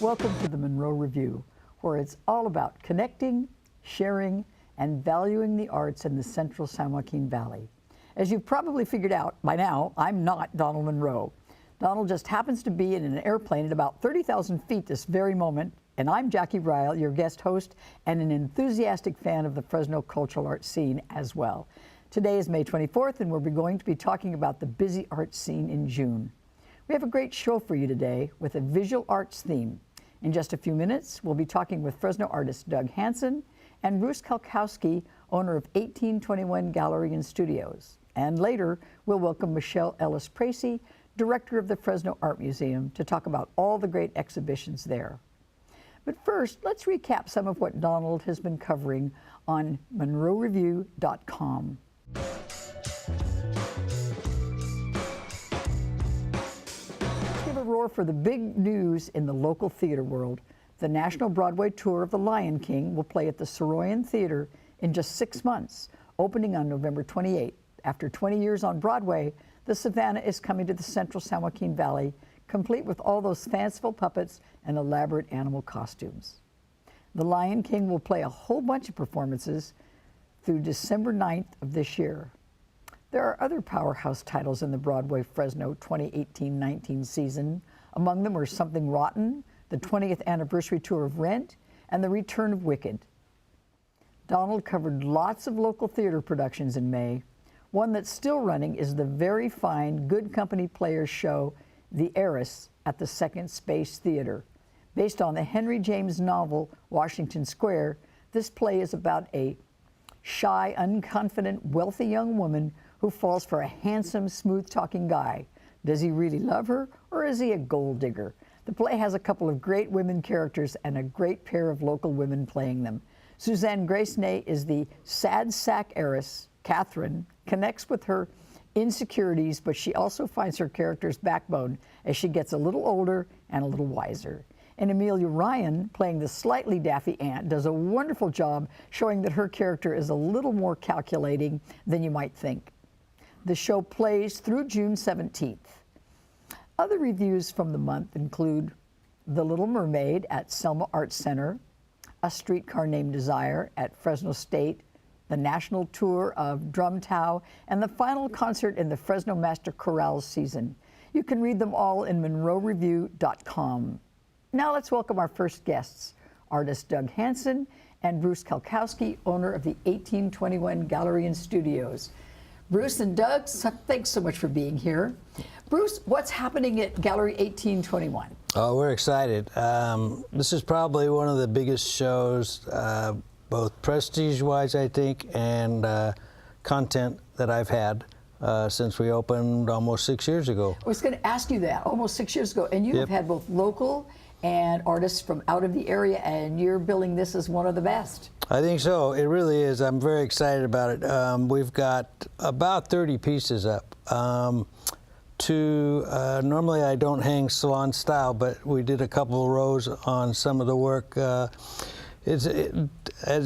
Welcome to the Munro Review, where it's all about connecting, sharing, and valuing the arts in the central San Joaquin Valley. As you've probably figured out by now, I'm not Donald Munro. Donald just happens to be in an airplane at about 30,000 feet this very moment, and I'm Jackie Ryle, your guest host and an enthusiastic fan of the Fresno cultural arts scene as well. Today is May 24th, and we're going to be talking about the busy arts scene in June. We have a great show for you today with a visual arts theme. In just a few minutes, we'll be talking with Fresno artist Doug Hansen and Bruce Kalkowski, owner of 1821 Gallery and Studios. And later, we'll welcome Michele Ellis-Pracy, director of the Fresno Art Museum, to talk about all the great exhibitions there. But first, let's recap some of what Donald has been covering on MunroReview.com. Give a roar for the big news in the local theater world. The National Broadway tour of The Lion King will play at the Soroyan Theater in just 6 months, opening on November 28th. After 20 years on Broadway, the Savannah is coming to the central San Joaquin Valley, complete with all those fanciful puppets and elaborate animal costumes. The Lion King will play a whole bunch of performances through December 9th of this year. There are other powerhouse titles in the Broadway Fresno 2018-19 season. Among them are Something Rotten, the 20th anniversary tour of Rent, and the return of Wicked. Donald covered lots of local theater productions in May. One that's still running is the very fine Good Company Players show, The Heiress, at the Second Space Theater. Based on the Henry James novel, Washington Square, this play is about a shy, unconfident, wealthy young woman who falls for a handsome, smooth-talking guy. Does he really love her, or is he a gold digger? The play has a couple of great women characters and a great pair of local women playing them. Suzanne Gracenay is the sad sack heiress. Catherine connects with her insecurities, but she also finds her character's backbone as she gets a little older and a little wiser. And Amelia Ryan, playing the slightly daffy aunt, does a wonderful job showing that her character is a little more calculating than you might think. The show plays through June 17th. Other reviews from the month include The Little Mermaid at Selma Arts Center, A Streetcar Named Desire at Fresno State, the national tour of Drum Tao, and the final concert in the Fresno Master Chorale season. You can read them all in MunroReview.com. Now let's welcome our first guests, artist Doug Hansen and Bruce Kalkowski, owner of the 1821 Gallery and Studios. Bruce and Doug, thanks so much for being here. Bruce, what's happening at Gallery 1821? Oh, we're excited. This is probably one of the biggest shows, both prestige-wise, I think, and content that I've had since we opened almost 6 years ago. I was going to ask you that, almost 6 years ago, and you have had both local and artists from out of the area, and you're billing this as one of the best. I think so. It really is. I'm very excited about it. We've got about 30 pieces up. Normally I don't hang salon style, but we did a couple of rows on some of the work. As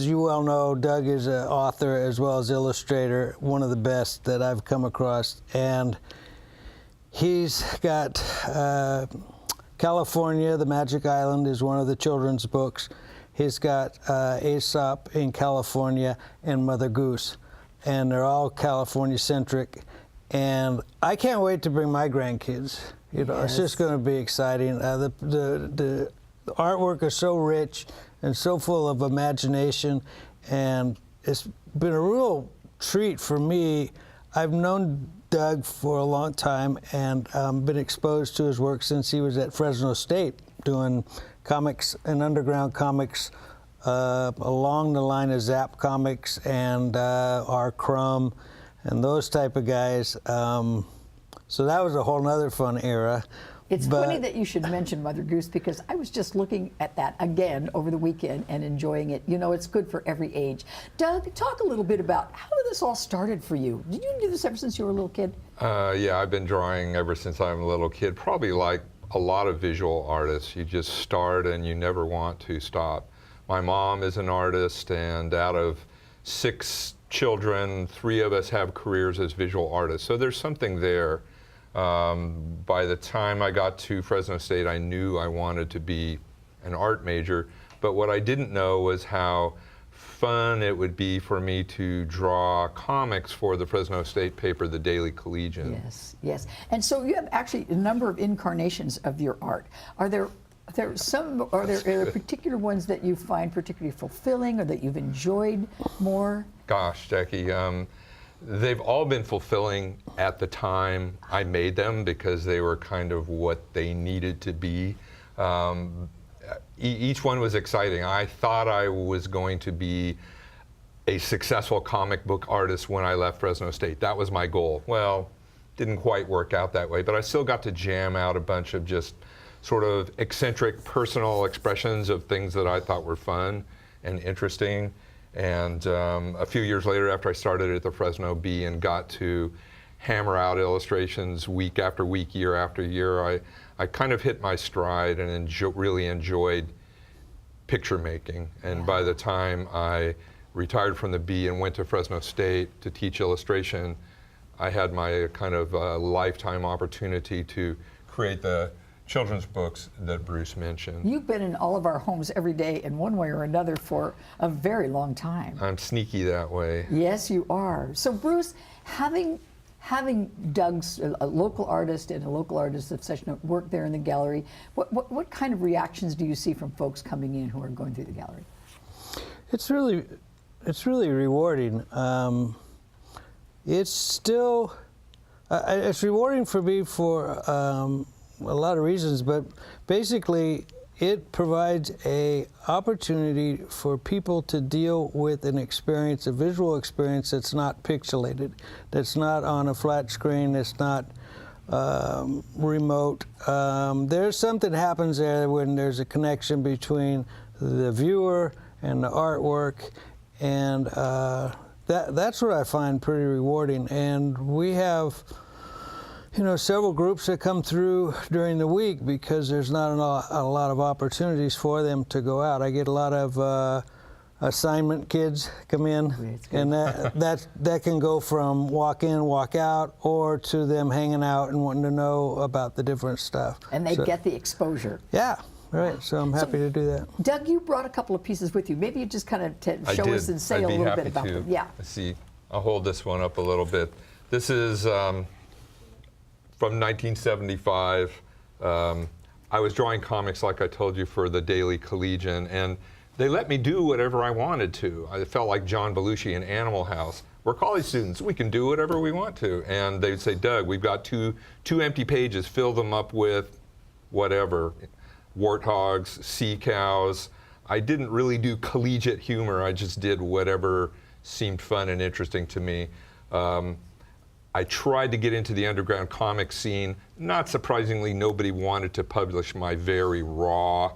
you well know, Doug is an author as well as illustrator, one of the best that I've come across. And he's got California, the Magic Island is one of the children's books. He's got Aesop in California and Mother Goose, and they're all California-centric. And I can't wait to bring my grandkids. You know, It's just going to be exciting. The artwork is so rich and so full of imagination, and it's been a real treat for me. I've known Doug for a long time and been exposed to his work since he was at Fresno State doing comics and underground comics along the line of Zap Comics and R. Crumb and those type of guys. So that was a whole nother fun era. It's funny that you should mention Mother Goose, because I was just looking at that again over the weekend and enjoying it. You know, it's good for every age. Doug, talk a little bit about how this all started for you. Did you do this ever since you were a little kid? Yeah, I've been drawing ever since I'm a little kid, probably like a lot of visual artists. You just start and you never want to stop. My mom is an artist, and out of 6 children, 3 of us have careers as visual artists. So there's something there. By the time I got to Fresno State, I knew I wanted to be an art major. But what I didn't know was how fun it would be for me to draw comics for the Fresno State paper, the Daily Collegian. Yes, yes. And so you have actually a number of incarnations of your art. Are there particular ones that you find particularly fulfilling or that you've enjoyed more? Gosh, Jackie, they've all been fulfilling at the time I made them because they were kind of what they needed to be. Each one was exciting. I thought I was going to be a successful comic book artist when I left Fresno State. That was my goal. Well, didn't quite work out that way, but I still got to jam out a bunch of just sort of eccentric personal expressions of things that I thought were fun and interesting. And a few years later, after I started at the Fresno Bee and got to hammer out illustrations week after week, year after year, I kind of hit my stride and really enjoyed picture making. And by the time I retired from the Bee and went to Fresno State to teach illustration, I had my kind of lifetime opportunity to create the children's books that Bruce mentioned. You've been in all of our homes every day in one way or another for a very long time. I'm sneaky that way. Yes, you are. So Bruce, having Doug's, a local artist and a local artist of such note, work there in the gallery, what kind of reactions do you see from folks coming in who are going through the gallery? It's really rewarding. It's still, it's rewarding for me for a lot of reasons, but basically it provides a opportunity for people to deal with an experience, a visual experience that's not pixelated, that's not on a flat screen, that's not remote. There's something happens there when there's a connection between the viewer and the artwork, and that's what I find pretty rewarding. And we have, you know, several groups that come through during the week because there's not a lot of opportunities for them to go out. I get a lot of assignment kids come in, and that can go from walk in, walk out, or to them hanging out and wanting to know about the different stuff. And they get the exposure. Yeah, right. So I'm happy to do that. Doug, you brought a couple of pieces with you. Maybe you just kind of show us and say a little bit about them. Yeah. Let's see. I'll hold this one up a little bit. This is from 1975. I was drawing comics, like I told you, for the Daily Collegian, and they let me do whatever I wanted to. I felt like John Belushi in Animal House. We're college students, we can do whatever we want to. And they'd say, Doug, we've got two empty pages, fill them up with whatever, warthogs, sea cows. I didn't really do collegiate humor, I just did whatever seemed fun and interesting to me. I tried to get into the underground comic scene. Not surprisingly, nobody wanted to publish my very raw,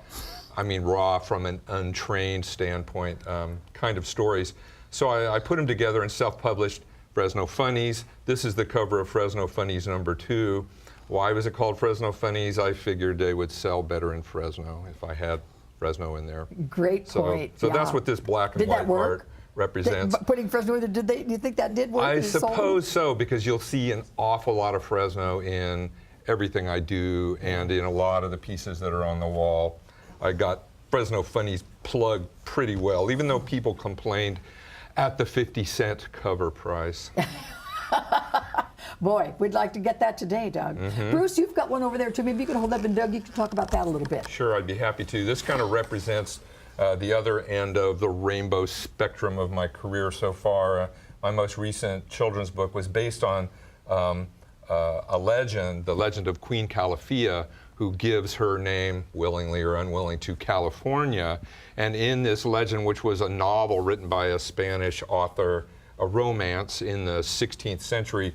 I mean raw from an untrained standpoint, kind of stories. So I put them together and self-published Fresno Funnies. This is the cover of Fresno Funnies #2. Why was it called Fresno Funnies? I figured they would sell better in Fresno if I had Fresno in there. Great point. So that's what this black and white art represents. Putting Fresno in there, do you think that did work? I suppose so, because you'll see an awful lot of Fresno in everything I do and in a lot of the pieces that are on the wall. I got Fresno Funnies plugged pretty well, even though people complained at the 50-cent cover price. Boy, we'd like to get that today, Doug. Bruce, you've got one over there too. Maybe you can hold up, and Doug, you can talk about that a little bit. Sure, I'd be happy to. This kind of represents the other end of the rainbow spectrum of my career so far. My most recent children's book was based on a legend, the legend of Queen Calafia, who gives her name, willingly or unwilling, to California. And in this legend, which was a novel written by a Spanish author, a romance in the 16th century,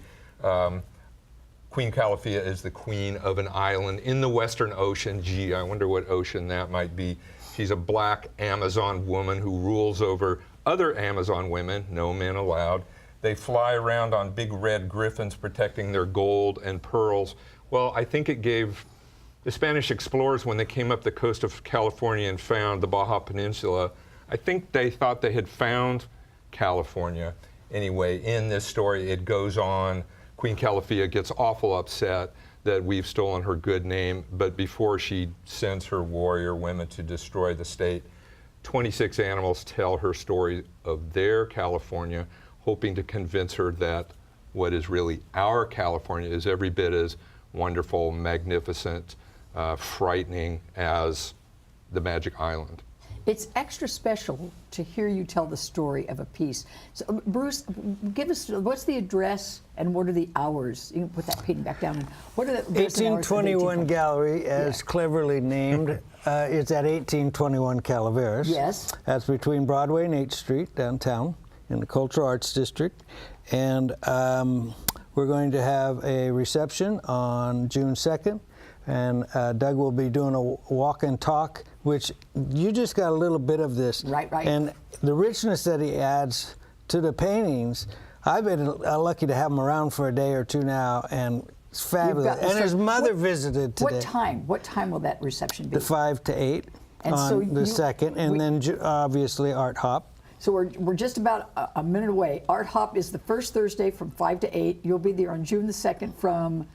Queen Calafia is the queen of an island in the Western Ocean. Gee, I wonder what ocean that might be. She's a black Amazon woman who rules over other Amazon women, no men allowed. They fly around on big red griffins protecting their gold and pearls. Well, I think it gave the Spanish explorers, when they came up the coast of California and found the Baja Peninsula, I think they thought they had found California. Anyway, in this story, it goes on. Queen Calafia gets awful upset. that we've stolen her good name. But before she sends her warrior women to destroy the state, 26 animals tell her story of their California, hoping to convince her that what is really our California is every bit as wonderful, magnificent, frightening as the Magic Island. It's extra special to hear you tell the story of a piece. So, Bruce, give us, what's the address and what are the hours? You can put that painting back down. And what are the address and hours of 1821 Gallery, as cleverly named. It's at 1821 Calaveras. Yes. That's between Broadway and 8th Street, downtown, in the Cultural Arts District. And we're going to have a reception on June 2nd. And Doug will be doing a walk and talk, which you just got a little bit of this. Right. And the richness that he adds to the paintings, I've been lucky to have him around for a day or two now, and it's fabulous. And his mother visited today. What time? What time will that reception be? The 5 to 8 and on so the 2nd, and then obviously Art Hop. So we're just about a minute away. Art Hop is the first Thursday from 5 to 8. You'll be there on June the 2nd from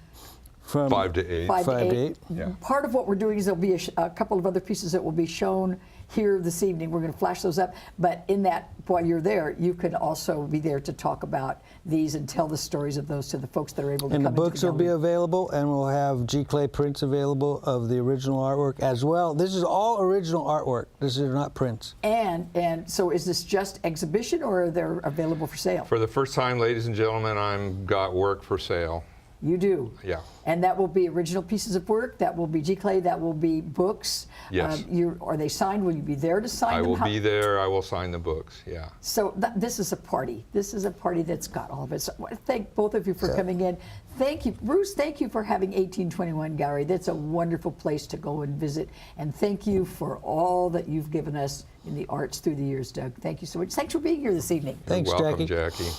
5 to 8. 5 to 8. Yeah. Part of what we're doing is there'll be a couple of other pieces that will be shown here this evening. We're going to flash those up. But in that, while you're there, you can also be there to talk about these and tell the stories of those to the folks that are able to come And the into books will be gallery. available, and we'll have G. Clay prints available of the original artwork as well. This is all original artwork. This is not prints. And so is this just exhibition, or are they available for sale? For the first time, ladies and gentlemen, I've got work for sale. You do? Yeah. And that will be original pieces of work, that will be G. Clay, that will be books. Yes. Are they signed? Will you be there to sign I them? will be there. I will sign the books. Yeah. So this is a party. This is a party that's got all of it. So I want to thank both of you for coming in. Thank you, Bruce. Thank you for having 1821 Gallery. That's a wonderful place to go and visit. And thank you for all that you've given us in the arts through the years, Doug. Thank you so much. Thanks for being here this evening. Thanks, You're welcome, Jackie. Jackie.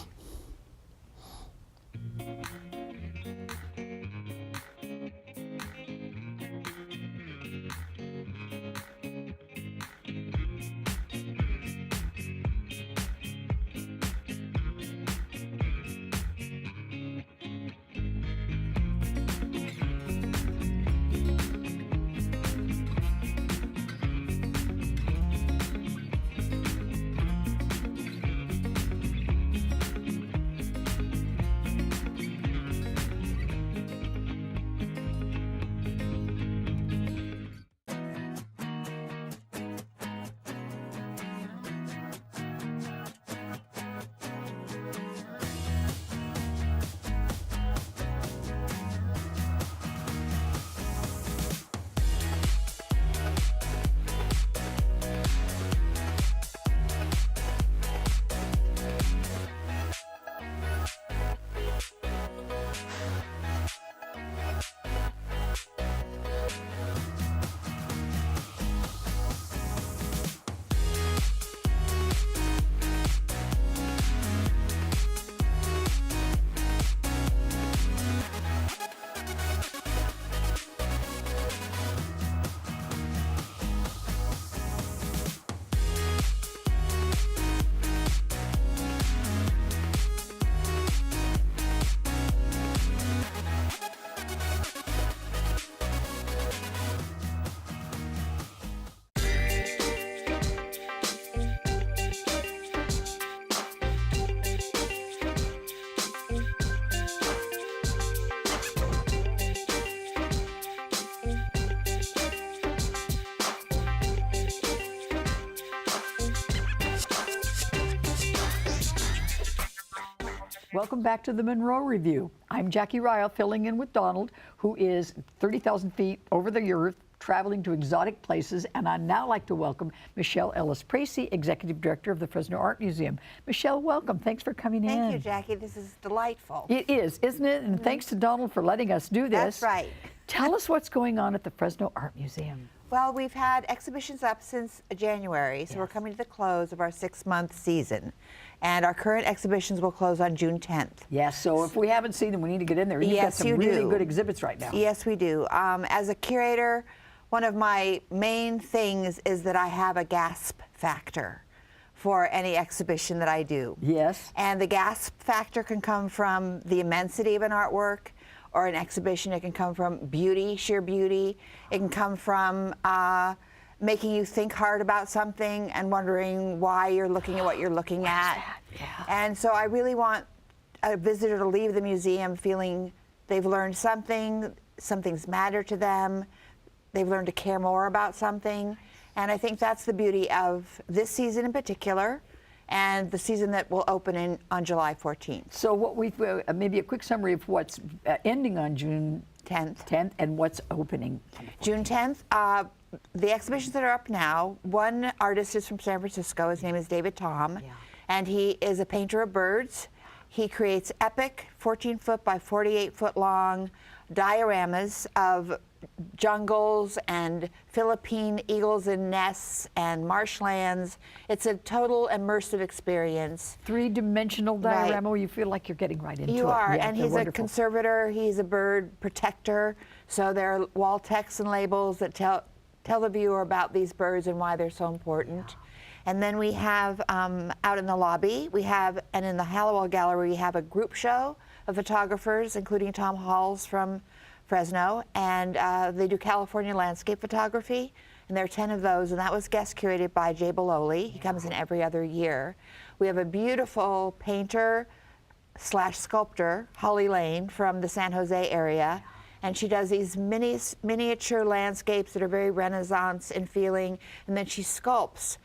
Welcome back to the Munro Review. I'm Jackie Ryle, filling in with Donald, who is 30,000 feet over the earth, traveling to exotic places, and I'd now like to welcome Michele Ellis-Pracy, Executive Director of the Fresno Art Museum. Michele, welcome. Thanks for coming in. Thank you, Jackie. This is delightful. It is, isn't it? And thanks to Donald for letting us do this. That's right. Tell us what's going on at the Fresno Art Museum. Well, we've had exhibitions up since January, so we're coming to the close of our 6-month season. And our current exhibitions will close on June 10th. Yes, so if we haven't seen them, we need to get in there. You've got Yes, some you really do. good exhibits right now. Yes, we do. As a curator, one of my main things is that I have a gasp factor for any exhibition that I do. Yes. And the gasp factor can come from the immensity of an artwork, or an exhibition. It can come from beauty, sheer beauty. It can come from making you think hard about something and wondering why you're looking at what you're looking at. Yeah. And so I really want a visitor to leave the museum feeling they've learned something, something's mattered to them, they've learned to care more about something. And I think that's the beauty of this season in particular, and the season that will open on July 14th. So what we've, maybe a quick summary of what's ending on June 10th and what's opening. June 10th, the exhibitions that are up now, one artist is from San Francisco. His name is David Tom, and he is a painter of birds. He creates epic 14-foot by 48-foot long dioramas of jungles and Philippine eagles in nests and marshlands. It's a total immersive experience. Three-dimensional diorama where you feel like you're getting right into it. You are, Yeah, and they're he's a wonderful. conservator, he's a bird protector, so there are wall texts and labels that tell the viewer about these birds and why they're so important. And then we have out in the lobby, and in the Hallowell Gallery, we have a group show of photographers, including Tom Halls from Fresno, and they do California landscape photography, and there are 10 of those, and that was guest curated by Jay Bololi. He comes in every other year. We have a beautiful painter / sculptor, Holly Lane, from the San Jose area, and she does these miniature landscapes that are very Renaissance in feeling, and then she sculpts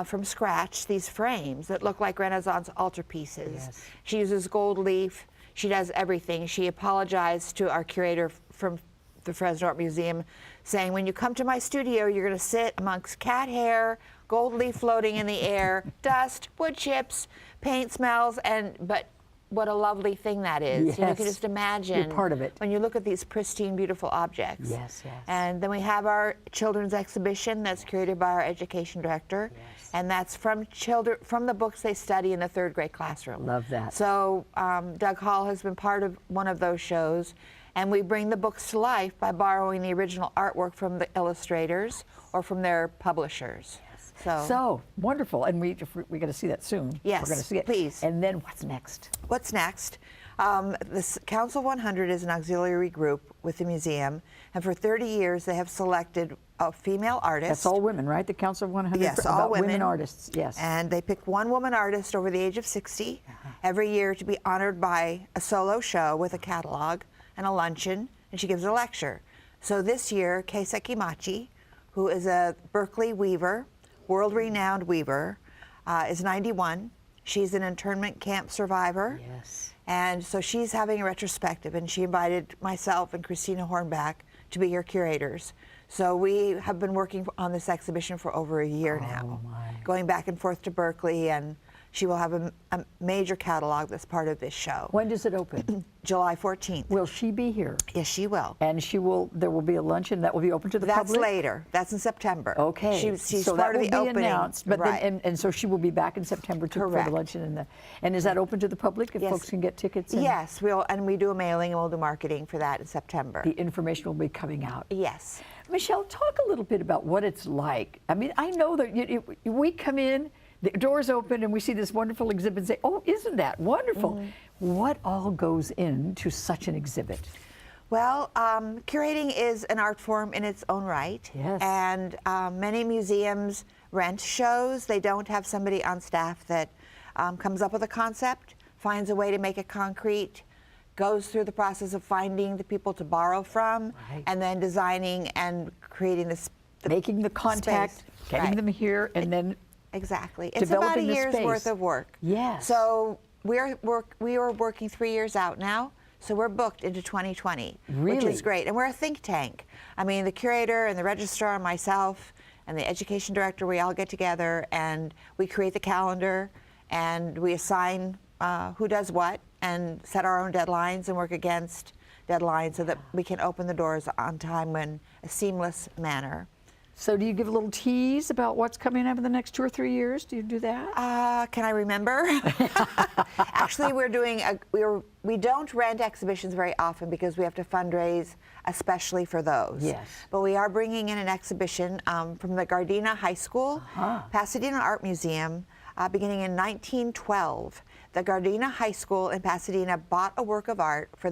from scratch these frames that look like Renaissance altarpieces. Yes. She uses gold leaf. She does everything. She apologized to our curator from the Fresno Art Museum, saying, when you come to my studio, you're going to sit amongst cat hair, gold leaf floating in the air, dust, wood chips, paint smells, but what a lovely thing that is. Yes. You can just imagine. You're part of it. When you look at these pristine, beautiful objects. Yes, yes. And then we have our children's exhibition that's curated by our education director. Yes. And that's from children, from the books they study in the third grade classroom. Love that. So Doug Hall has been part of one of those shows. And we bring the books to life by borrowing the original artwork from the illustrators or from their publishers. So wonderful, and we're going to see that soon. Yes, we're going to see it. please. And then what's next? What's next? The Council 100 is an auxiliary group with the museum, and for 30 years they have selected a female artist. That's all women, right? The Council of 100. Yes, all women artists. Yes. And they pick one woman artist over the age of 60 every year to be honored by a solo show with a catalog and a luncheon, and she gives a lecture. So this year, Kei Sekimachi, who is a Berkeley weaver, world-renowned weaver, is 91. She's an internment camp survivor. Yes. And so she's having a retrospective, and she invited myself and Christina Hornback to be her curators. So we have been working on this exhibition for over a year now, going back and forth to Berkeley, and she will have a major catalog that's part of this show. When does it open? July 14th. Will she be here? Yes, she will. And there will be a luncheon that will be open to the public? That's later. That's in September. Okay. She's so part that of the will be opening. announced, but right. and so she will be back in September for the Correct. luncheon and is that open to the public if Yes. folks can get tickets? Yes, we do a mailing and we'll do marketing for that in September. The information will be coming out. Yes. Michele, talk a little bit about what it's like. I mean, I know that we come in, the doors open, and we see this wonderful exhibit and say, oh, isn't that wonderful? Mm-hmm. What all goes into such an exhibit? Well, curating is an art form in its own right. Yes. And many museums rent shows. They don't have somebody on staff that comes up with a concept, finds a way to make it concrete, goes through the process of finding the people to borrow from, Right. and then designing and creating this. Making the contact, space. getting Right. them here, and then Exactly. It's about a developing the year's space. worth of work. Yes. So we are working 3 years out now. So we're booked into 2020, which Really? is great. And we're a think tank. I mean, the curator and the registrar and myself and the education director, we all get together and we create the calendar and we assign who does what and set our own deadlines and work against deadlines so that we can open the doors on time in a seamless manner. So do you give a little tease about what's coming up in the next 2 or 3 years? Do you do that? Can I remember? Actually, we don't rent exhibitions very often because we have to fundraise especially for those. Yes. But we are bringing in an exhibition from the Gardena High School, Pasadena Art Museum, beginning in 1912. The Gardena High School in Pasadena bought a work of art for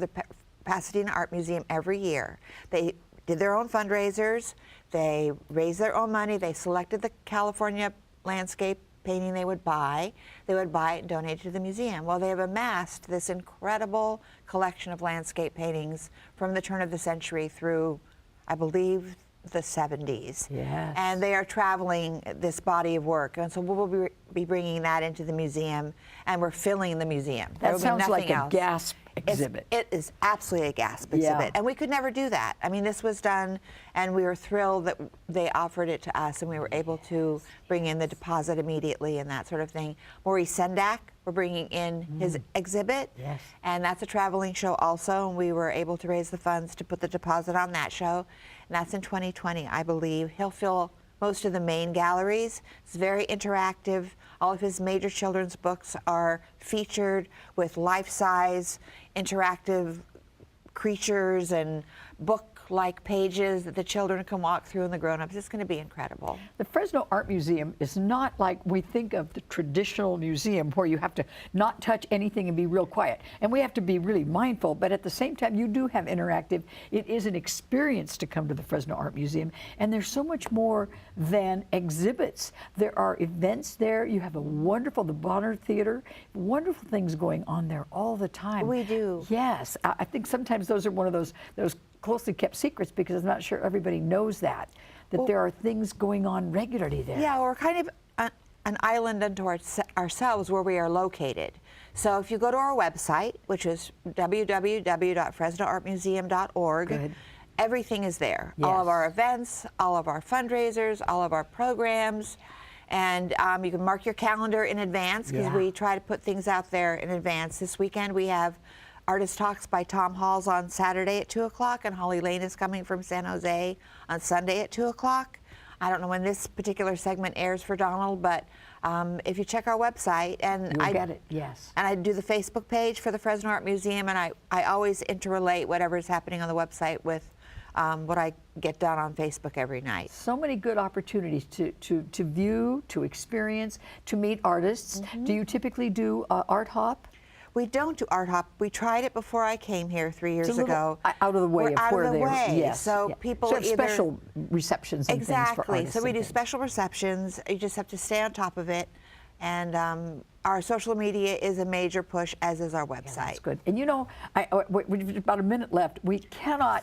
Pasadena Art Museum every year. They did their own fundraisers. They raised their own money. They selected the California landscape painting they would buy. They would buy it and donate it to the museum. Well, they have amassed this incredible collection of landscape paintings from the turn of the century through, I believe, the 70s. Yes. And they are traveling this body of work. And so we'll be bringing that into the museum, and we're filling the museum. There That will be sounds like nothing a else. gasp exhibit. It is absolutely a gasp Yeah. exhibit. And we could never do that. I mean, this was done, and we were thrilled that they offered it to us, and we were able to bring in the deposit immediately and that sort of thing. Maurice Sendak, we're bringing in his exhibit. Yes. And that's a traveling show also, and we were able to raise the funds to put the deposit on that show. And that's in 2020, I believe. He'll fill most of the main galleries. It's very interactive. All of his major children's books are featured with life-size interactive creatures and book-like pages that the children can walk through and the grown-ups. It's going to be incredible. The Fresno Art Museum is not like we think of the traditional museum where you have to not touch anything and be real quiet. And we have to be really mindful, but at the same time, you do have interactive. It is an experience to come to the Fresno Art Museum, and there's so much more than exhibits. There are events there. You have a wonderful, the Bonner Theater, wonderful things going on there all the time. We do. Yes. I think sometimes those are one of those closely kept secrets, because I'm not sure everybody knows that there are things going on regularly there. Yeah, we're kind of an island unto ourselves where we are located. So if you go to our website, which is www.fresnoartmuseum.org, Good. everything is there. All of Yes. our events, all of our fundraisers, all of our programs. And you can mark your calendar in advance, because Yeah. we try to put things out there in advance. This weekend we have Artist Talks by Tom Halls on Saturday at 2 o'clock, and Holly Lane is coming from San Jose on Sunday at 2 o'clock. I don't know when this particular segment airs for Donald, but if you check our website, and You'll get it, yes. and I do the Facebook page for the Fresno Art Museum, and I always interrelate whatever is happening on the website with what I get done on Facebook every night. So many good opportunities to view, to experience, to meet artists. Do you typically do art hop? We don't do art hop. We tried it before I came here 3 years It's a little ago. out of the way We're of out where of the they're. way. Yes. So yeah. people so it's either special receptions and things for exactly. artists. So we and do things. special receptions. You just have to stay on top of it, and our social media is a major push, as is our website. That's good. And you know, we've about a minute left. We cannot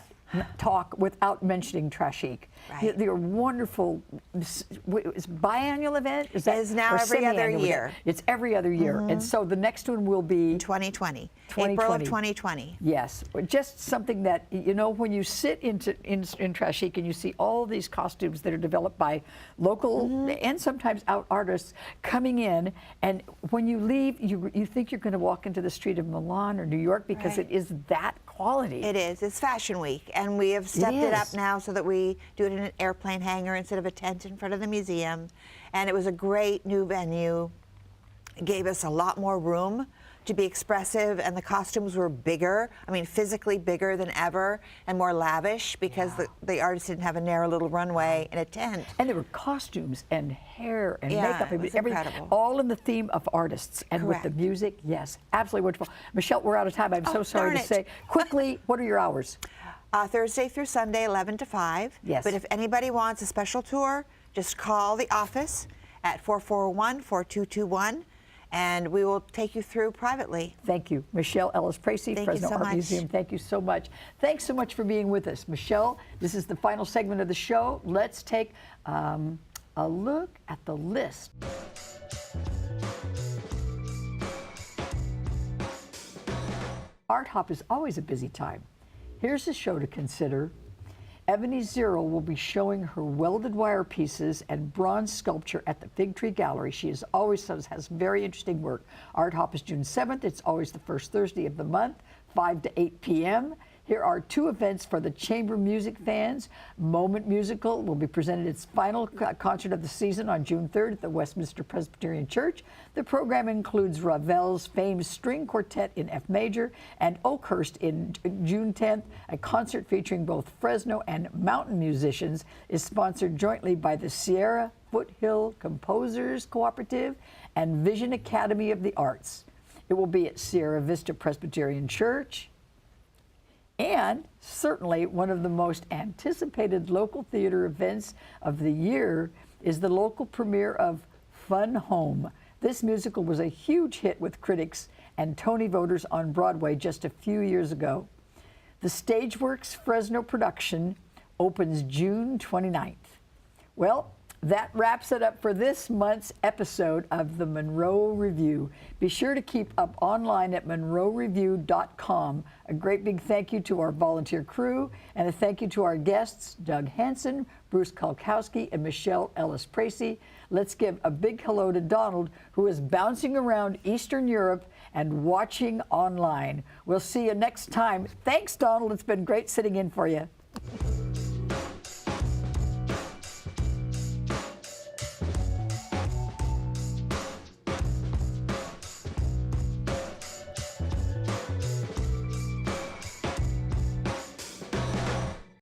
talk without mentioning Trashik. Right. They're wonderful. It's biannual event. Is that It is now or every other semi-annual year. event? It's every other year, and so the next one will be 2020. April of 2020. Yes, just something that, you know, when you sit in Trashik and you see all these costumes that are developed by local and sometimes out artists coming in, and when you leave, you think you're going to walk into the street of Milan or New York, because Right. it is that quality. It is. It's Fashion Week, and we have stepped it up is. now so that we do it in an airplane hangar instead of a tent in front of the museum. And it was a great new venue. It gave us a lot more room to be expressive, and the costumes were bigger. I mean, physically bigger than ever, and more lavish, because the artists didn't have a narrow little runway and a tent. And there were costumes and hair and Yeah, makeup, it was everything, incredible. all in the theme of artists and with the Correct. music. Yes, absolutely wonderful. Michelle, we're out of time. I'm so Oh, sorry darn to it. say. Quickly, what are your hours? Thursday through Sunday, 11 to 5. Yes. But if anybody wants a special tour, just call the office at 441-4221, and we will take you through privately. Thank you. Michele Ellis-Pracy, Thank you Fresno so Art much. Museum. Thank you so much. Thanks so much for being with us. Michelle, this is the final segment of the show. Let's take a look at the list. Art Hop is always a busy time. Here's a show to consider. Ebony Zero will be showing her welded wire pieces and bronze sculpture at the Fig Tree Gallery. She always has very interesting work. Art Hop is June 7th. It's always the first Thursday of the month, 5 to 8 p.m. Here are two events for the chamber music fans. Moment Musical will be presented its final concert of the season on June 3rd at the Westminster Presbyterian Church. The program includes Ravel's famed string quartet in F major and Oakhurst in June 10th. A concert featuring both Fresno and mountain musicians is sponsored jointly by the Sierra Foothill Composers Cooperative and Vision Academy of the Arts. It will be at Sierra Vista Presbyterian Church. And certainly one of the most anticipated local theater events of the year is the local premiere of Fun Home. This musical was a huge hit with critics and Tony voters on Broadway just a few years ago. The Stageworks Fresno production opens June 29th. Well, that wraps it up for this month's episode of the Munro Review. Be sure to keep up online at munroreview.com. A great big thank you to our volunteer crew, and a thank you to our guests, Doug Hansen, Bruce Kalkowski, and Michele Ellis-Pracy. Let's give a big hello to Donald, who is bouncing around Eastern Europe and watching online. We'll see you next time. Thanks, Donald. It's been great sitting in for you.